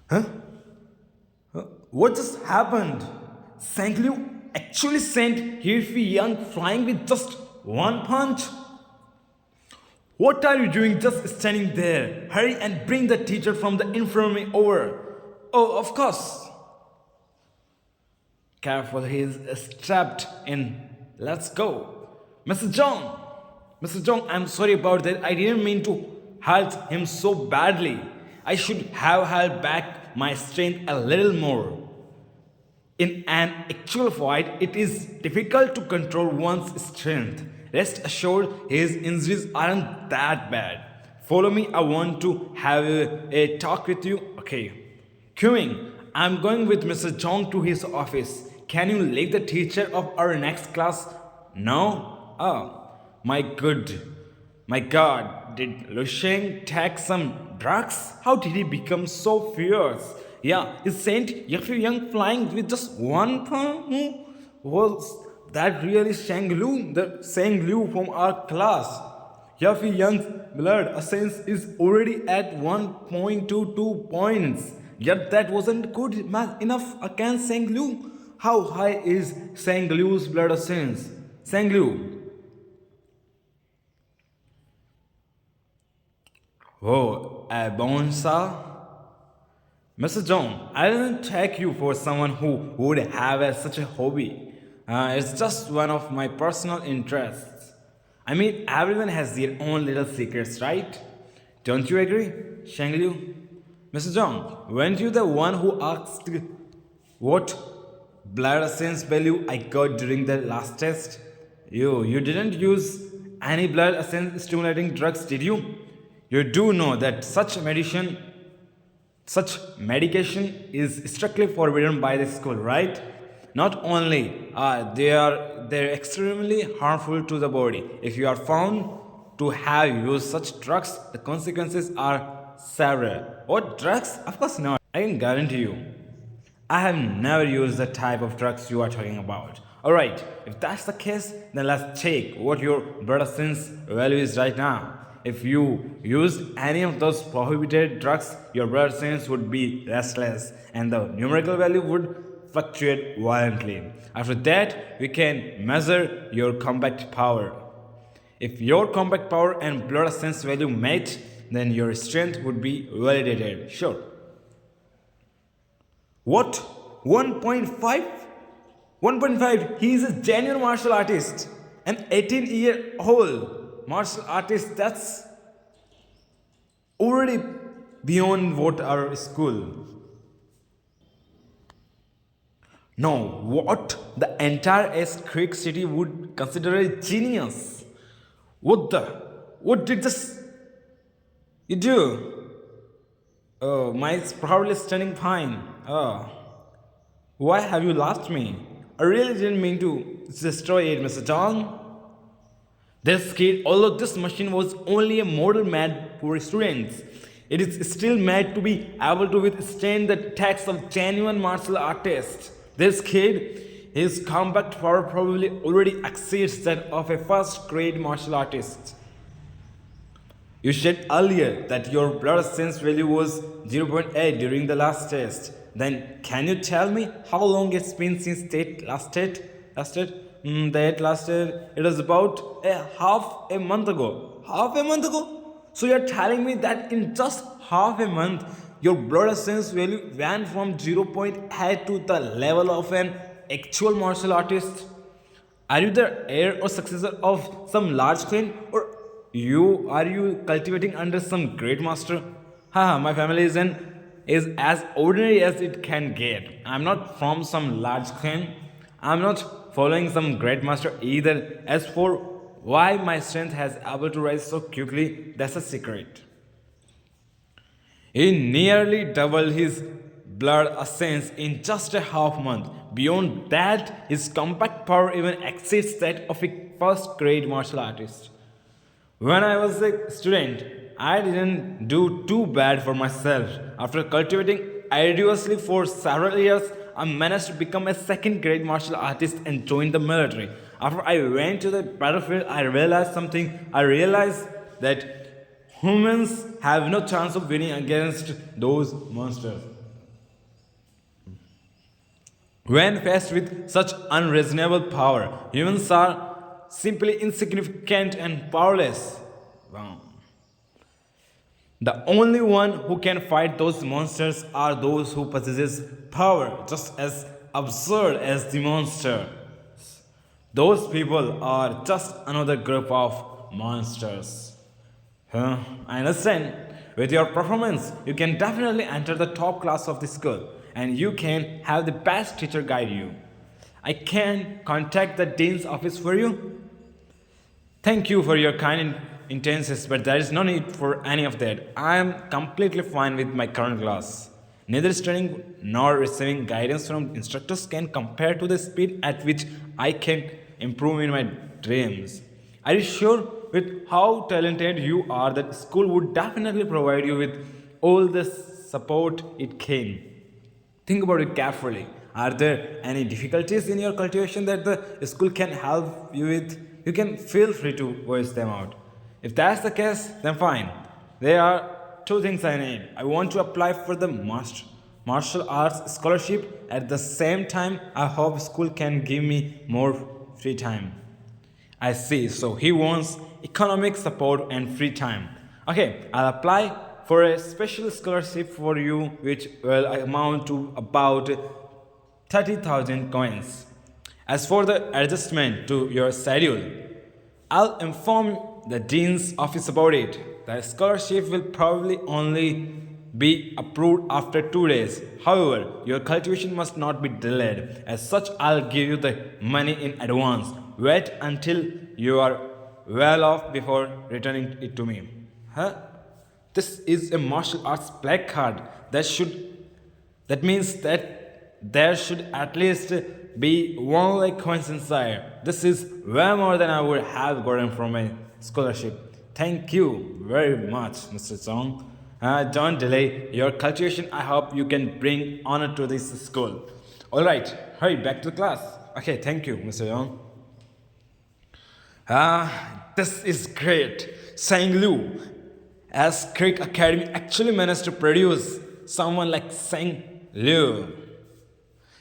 Huh? What just happened? Sang Liu actually sent Hirfi Young flying with just one punch? What are you doing just standing there? Hurry and bring the teacher from the infirmary over. Oh, of course. Careful, he is strapped in. Let's go. Mr. John! Mr. John, I'm sorry about that. I didn't mean to hurt him so badly. I should have held back my strength a little more. In an actual fight, it is difficult to control one's strength. Rest assured, his injuries aren't that bad. Follow me, I want to have a talk with you. Okay. Queuing, I'm going with Mr. Jong to his office. Can you leave the teacher of our next class? No? Oh, my good. My god, did Lu Sheng take some drugs? How did he become so fierce? Yeah, he sent Yafu Young flying with just one thumb. Was that really Shang Lu, the Shang Lu from our class? Yafi Young's blood essence is already at 1.22 points. Yet that wasn't good enough against Shang Lu. How high is Shang Lu's blood essence? Shang Lu. Oh, a bonsa? Mr. John, I didn't take you for someone who would have such a hobby. It's just one of my personal interests. I mean, everyone has their own little secrets, right? Don't you agree, Shang Liu? Mr. John, weren't you the one who asked what blood essence value I got during the last test? You didn't use any blood essence stimulating drugs, did you? You do know that such medication is strictly forbidden by the school, right? Not only are they're extremely harmful to the body. If you are found to have used such drugs, the consequences are severe. What drugs? Of course not. I can guarantee you. I have never used the type of drugs you are talking about. Alright, if that's the case, then let's check what your blood sense value is right now. If you used any of those prohibited drugs, your blood sense would be restless and the numerical value would fluctuate violently. After that, we can measure your combat power. If your combat power and blood sense value match, then your strength would be validated. Sure. What? 1.5? 1.5? He is a genuine martial artist. An 18-year-old martial artist that's already beyond what our school. No, what the entire S Creek city would consider a genius. What the? What did this you do? Oh, mine's probably standing fine. Oh, why have you lost me? I really didn't mean to destroy it, Mr. John. This kid, although this machine was only a model made for students, it is still made to be able to withstand the attacks of genuine martial artists. This kid, his combat power probably already exceeds that of a first grade martial artist. You said earlier that your blood sense value was zero point 0.8 during the last test. Then can you tell me how long it's been since that lasted? That lasted. It was about a half a month ago. Half a month ago? So you're telling me that in just half a month, your blood sense value went from zero point 0.8 to the level of an actual martial artist? Are you the heir or successor of some large clan, or you are you cultivating under some great master? Haha, my family is as ordinary as it can get. I'm not from some large clan. I'm not following some great master either. As for why my strength has able to rise so quickly, that's a secret. He nearly doubled his blood essence in just a half month. Beyond that, his compact power even exceeds that of a first grade martial artist. When I was a student, I didn't do too bad for myself. After cultivating arduously for several years, I managed to become a second grade martial artist and join the military. After I went to the battlefield, I realized something. I realized that humans have no chance of winning against those monsters. When faced with such unreasonable power, humans are simply insignificant and powerless. Wow. The only one who can fight those monsters are those who possesses power, just as absurd as the monster. Those people are just another group of monsters. Huh? I understand. With your performance, you can definitely enter the top class of the school and you can have the best teacher guide you. I can contact the dean's office for you. Thank you for your kind intentions, but there is no need for any of that. I am completely fine with my current class. Neither studying nor receiving guidance from instructors can compare to the speed at which I can improve in my dreams. Are you sure with how talented you are that school would definitely provide you with all the support it can? Think about it carefully. Are there any difficulties in your cultivation that the school can help you with? You can feel free to voice them out. If that's the case, then fine. There are two things I need. I want to apply for the martial arts scholarship. At the same time, I hope school can give me more free time. I see. So he wants economic support and free time. Okay, I'll apply for a special scholarship for you, which will amount to about 30,000 coins. As for the adjustment to your schedule, I'll inform the dean's office about it. The scholarship will probably only be approved after 2 days. However, your cultivation must not be delayed. As such, I'll give you the money in advance. Wait until you are well off before returning it to me. Huh? This is a martial arts black card. That means that there should at least be one like coins inside. This is way more than I would have gotten from a scholarship. Thank you very much, Mr. Song. Don't delay your cultivation. I hope you can bring honor to this school. Alright, hurry back to class. Okay, thank you, Mr. Young. This is great. Sang Lu, as Creek Academy actually managed to produce someone like Sang Liu.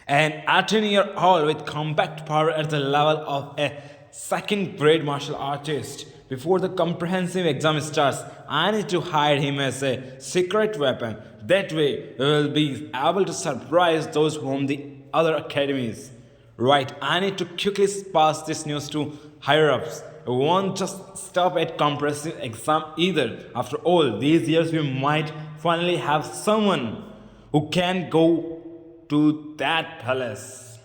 An 18-year-old with compact power at the level of a second grade martial artist. Before the comprehensive exam starts, I need to hide him as a secret weapon. That way, we will be able to surprise those from the other academies. Right, I need to quickly pass this news to higher ups. We won't just stop at comprehensive exam either. After all these years, we might finally have someone who can go to that palace.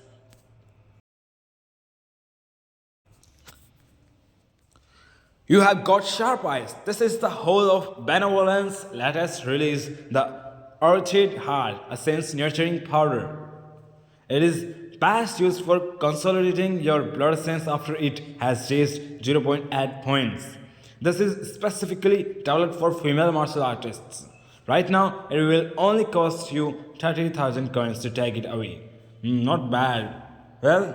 You have got sharp eyes. This is the whole of Benevolence latest release, the Orchid Heart, a sense nurturing powder. It is best used for consolidating your blood sense after it has reached zero point 0.8 points. This is specifically developed for female martial artists. Right now, it will only cost you 30,000 coins to take it away. Not bad. Well,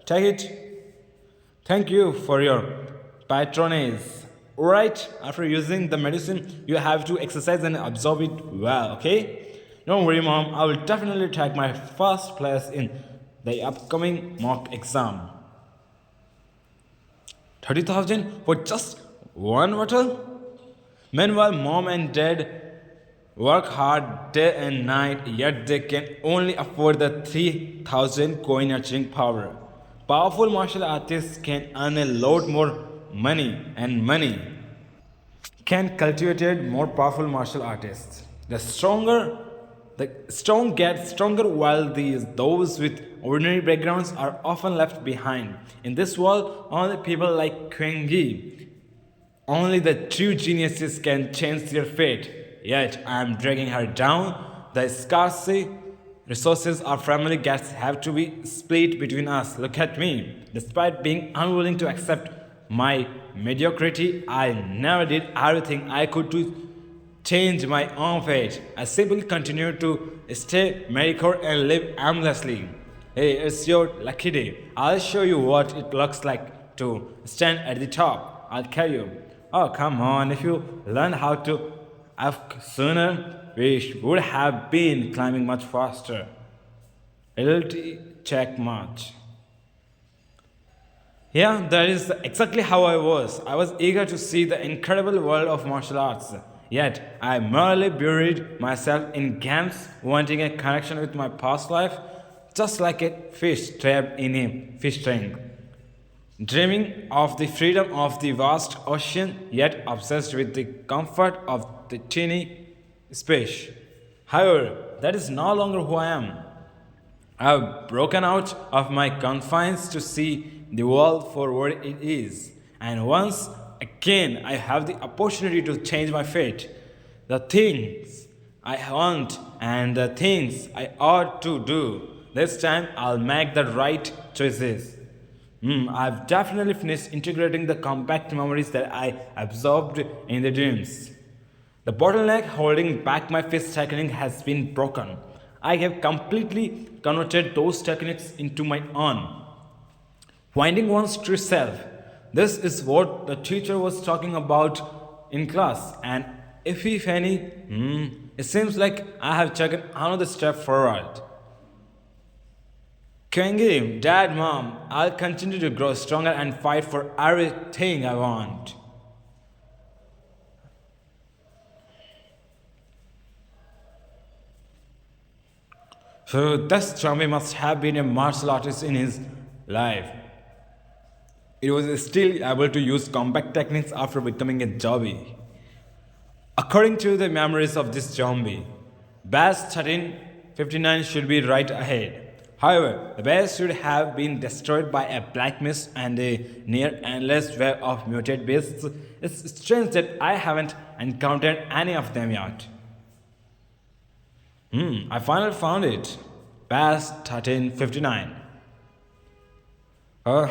take it. Thank you for your patronage. Alright, after using the medicine, you have to exercise and absorb it well, okay? Don't worry, mom, I will definitely take my first place in the upcoming mock exam. 30,000 for just one bottle? Meanwhile, mom and dad work hard day and night, yet they can only afford the 3,000 coin nurturing power. Powerful martial artists can earn a lot more money, and money can cultivate more powerful martial artists. The strong get stronger while those with ordinary backgrounds are often left behind. In this world, only people like Queen Yi, only the true geniuses can change their fate. Yet I am dragging her down. The scarcity resources our family gets have to be split between us. Look at me. Despite being unwilling to accept my mediocrity, I never did everything I could to change my own fate. I simply continue to stay mediocre and live aimlessly. Hey, it's your lucky day. I'll show you what it looks like to stand at the top. I'll carry you. Oh, come on. If you learn how to ask sooner, we would have been climbing much faster. checkmate. Yeah, that is exactly how I was. I was eager to see the incredible world of martial arts. Yet, I merely buried myself in games, wanting a connection with my past life, just like a fish trapped in a fish tank. Dreaming of the freedom of the vast ocean, yet obsessed with the comfort of the teeny space. However, that is no longer who I am. I have broken out of my confines to see the world for what it is, and once again I have the opportunity to change my fate. The things I want and the things I ought to do. This time I'll make the right choices. I've definitely finished integrating the compact memories that I absorbed in the dreams. The bottleneck holding back my fist technique has been broken. I have completely converted those techniques into my own. Finding one's true self. This is what the teacher was talking about in class, and if any, it seems like I have taken another step forward. Kengi, Dad, Mom, I'll continue to grow stronger and fight for everything I want. So this zombie must have been a martial artist in his life. It was still able to use combat techniques after becoming a zombie. According to the memories of this zombie, base 1359 should be right ahead. However, the base should have been destroyed by a black mist and a near endless web of mutated beasts. It's strange that I haven't encountered any of them yet. I finally found it. Base 1359. Uh,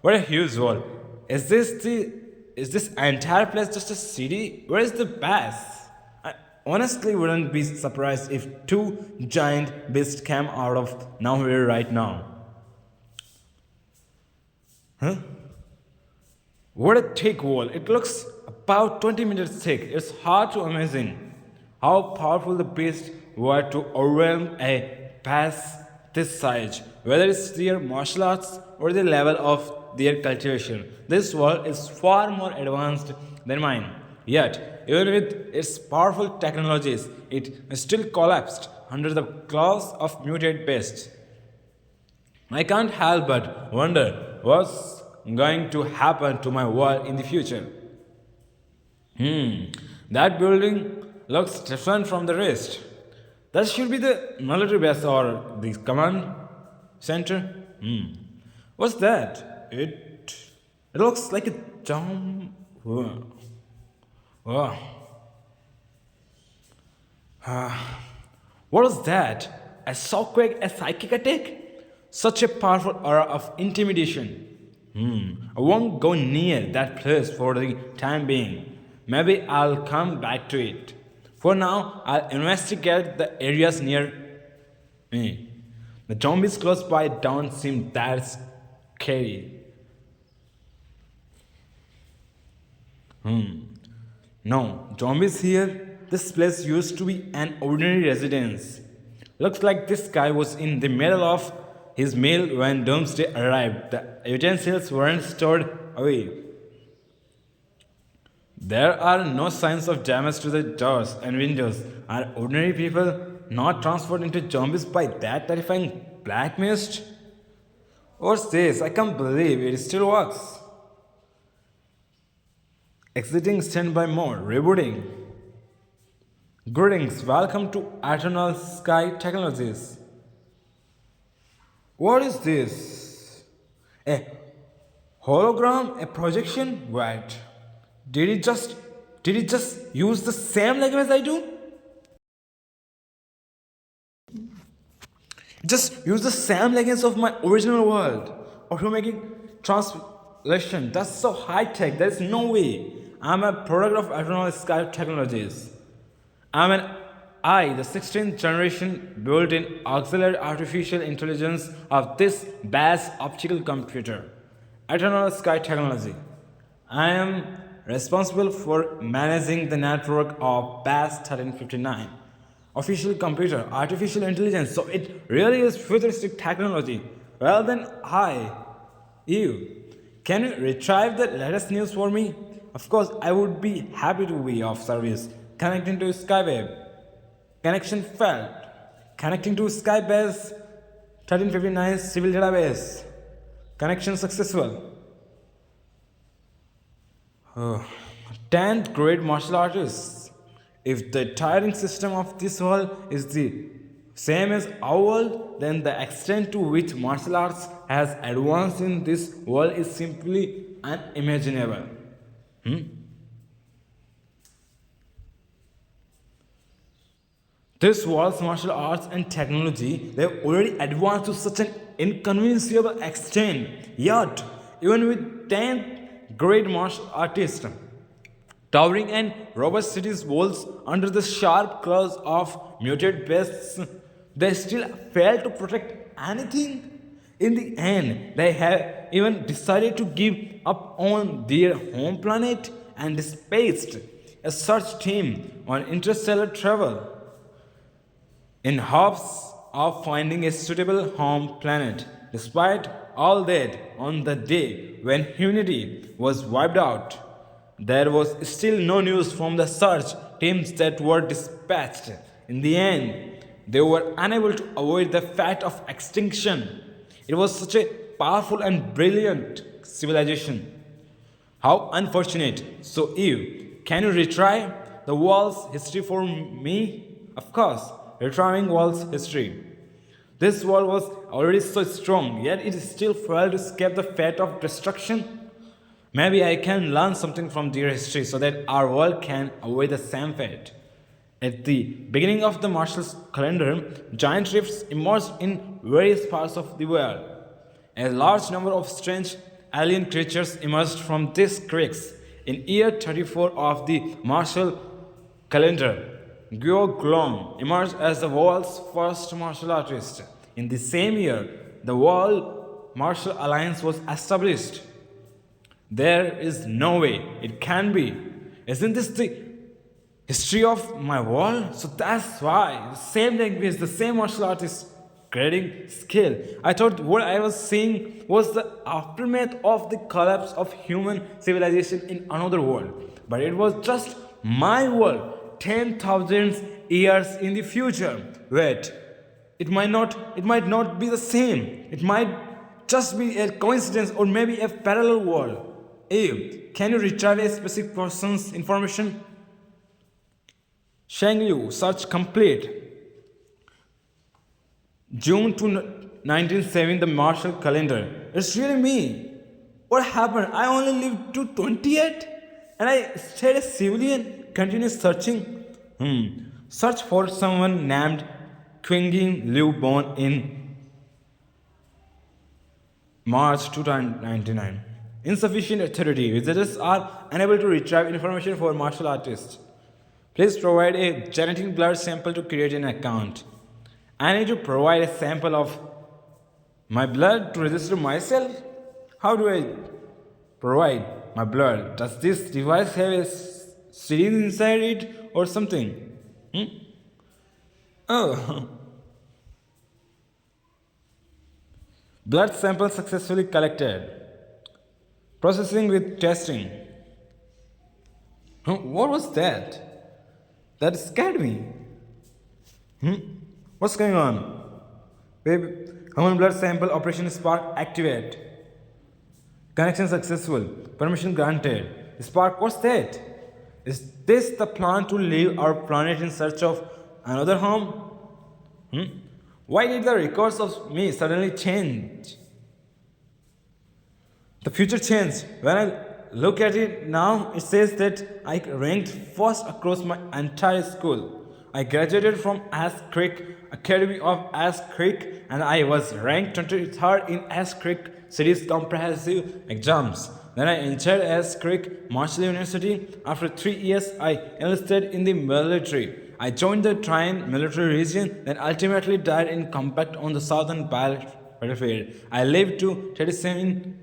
what a huge world. Is this entire place just a city? Where is the base? I honestly wouldn't be surprised if two giant beasts came out of nowhere right now. Huh? What a thick wall. It looks about 20 meters thick. It's hard to imagine how powerful the beasts were to overwhelm a pass this size, whether it's their martial arts or the level of their cultivation. This world is far more advanced than mine. Yet, even with its powerful technologies, it still collapsed under the claws of mutated beasts. I can't help but wonder what's going to happen to my world in the future. That building looks different from the rest. That should be the military base or the command center. What's that? It looks like a tomb. Whoa. Whoa. What was that? A shockwave, a psychic attack? Such a powerful aura of intimidation. I won't go near that place for the time being. Maybe I'll come back to it. For now, I'll investigate the areas near me. The zombies close by don't seem that scary. No, zombies here. This place used to be an ordinary residence. Looks like this guy was in the middle of his meal when doomsday arrived. The utensils weren't stored away. There are no signs of damage to the doors and windows. Are ordinary people not transformed into zombies by that terrifying black mist? What's this? I can't believe it still works. Exiting standby mode, rebooting. Greetings, welcome to Eternal Sky Technologies. What is this? A hologram? A projection? What? Did it just use the same language I do? Just use the same language of my original world. Automatic translation. That's so high tech. There's no way. I'm a product of Eternal Sky Technologies. I'm an I, the 16th generation built-in auxiliary artificial intelligence of this base optical computer. Eternal Sky Technology. I am responsible for managing the network of BAS 1359. official computer, artificial intelligence. So it really is futuristic technology. Well then, hi, you. Can you retrieve the latest news for me? Of course, I would be happy to be of service. Connecting to Skyweb. Connection failed. Connecting to Skybase 1359 civil database. Connection successful. Oh. 10th grade martial artists. If the tiring system of this world is the same as our world, then the extent to which martial arts has advanced in this world is simply unimaginable. This world's martial arts and technology, they've already advanced to such an inconceivable extent. Yet, even with 10th grade martial artists, towering and robust cities walls under the sharp claws of muted pests, they still fail to protect anything. In the end, they have even decided to give up on their home planet and dispatched a search team on interstellar travel in hopes of finding a suitable home planet. Despite all that, on the day when humanity was wiped out, there was still no news from the search teams that were dispatched. In the end, they were unable to avoid the fate of extinction. It was such a powerful and brilliant civilization. How unfortunate. So, Eve, can you retry the world's history for me? Of course, retrieving world's history. This world was already so strong, yet it still failed to escape the fate of destruction. Maybe I can learn something from their history so that our world can avoid the same fate. At the beginning of the martial calendar, giant rifts emerged in various parts of the world. A large number of strange alien creatures emerged from these creeks. In year 34 of the martial calendar, Guo Glom emerged as the world's first martial artist. In the same year, the World Martial Alliance was established. There is no way it can be. Isn't this the history of my world? So that's why the same language, the same martial artist grading skill. I thought what I was seeing was the aftermath of the collapse of human civilization in another world. But it was just my world, 10,000 years in the future. Wait, it might not be the same. It might just be a coincidence or maybe a parallel world. Eve, can you retrieve a specific person's information? Sheng Liu, search complete. June to 1970, the Martial calendar. It's really me. What happened? I only lived to 28 and I stayed a civilian. Continue searching. Search for someone named Qingying Liu, born in March 2099. Insufficient authority. Visitors are unable to retrieve information for martial artists. Please provide a genetic blood sample to create an account. I need to provide a sample of my blood to register myself. How do I provide my blood? Does this device have a syringe inside it or something? Oh. Blood sample successfully collected. Processing with testing. What was that? That scared me. What's going on? Baby, human blood sample operation spark activate. Connection successful. Permission granted. Spark, what's that? Is this the plan to leave our planet in search of another home? Why did the records of me suddenly change? The future changed. When I look at it now, it says that I ranked first across my entire school. I graduated from Ash Creek Academy of Ash Creek and I was ranked 23rd in Ash Creek City's comprehensive exams. Then I entered Ash Creek Martial University. After 3 years, I enlisted in the military. I joined the Trine military region, then ultimately died in combat on the southern battlefield. I lived to 37,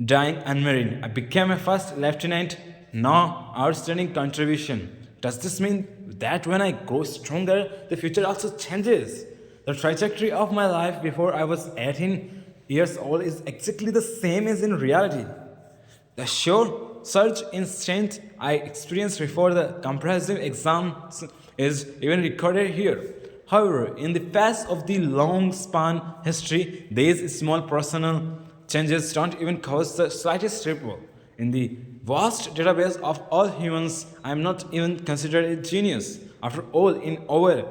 dying unmarried. I became a first lieutenant. Now, outstanding contribution. Does this mean that when I grow stronger, the future also changes? The trajectory of my life before I was 18 years old is exactly the same as in reality. The sure surge in strength I experienced before the comprehensive exams is even recorded here. However, in the face of the long span history, these small personal changes don't even cause the slightest ripple. In the vast database of all humans, I am not even considered a genius. After all, in over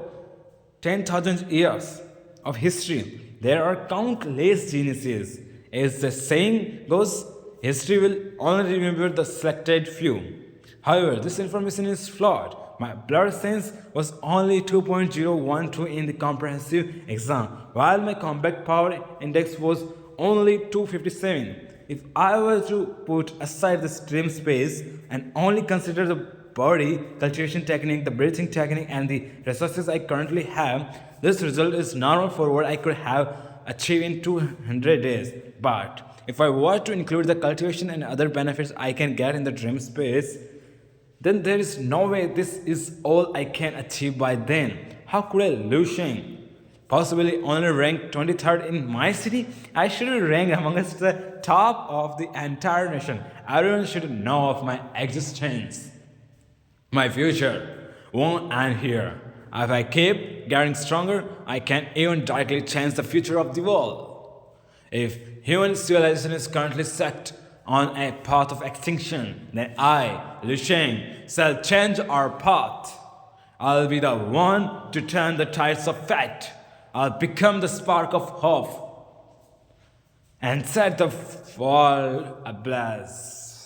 10,000 years of history, there are countless geniuses. As the saying goes, history will only remember the selected few. However, this information is flawed. My blood sense was only 2.012 in the comprehensive exam, while my combat power index was only 257. If I were to put aside the stream space and only consider the body cultivation technique, the breathing technique, and the resources I currently have, this result is normal for what I could have achieved in 200 days. But if I were to include the cultivation and other benefits I can get in the dream space, then there is no way this is all I can achieve by then. How could I lose Sheng? Possibly only ranked 23rd in my city? I should rank amongst the top of the entire nation. Everyone should know of my existence. My future won't end here. If I keep getting stronger, I can even directly change the future of the world. If human civilization is currently set on a path of extinction, then I, Liu Sheng, shall change our path. I'll be the one to turn the tides of fate. I'll become the spark of hope and set the world ablaze.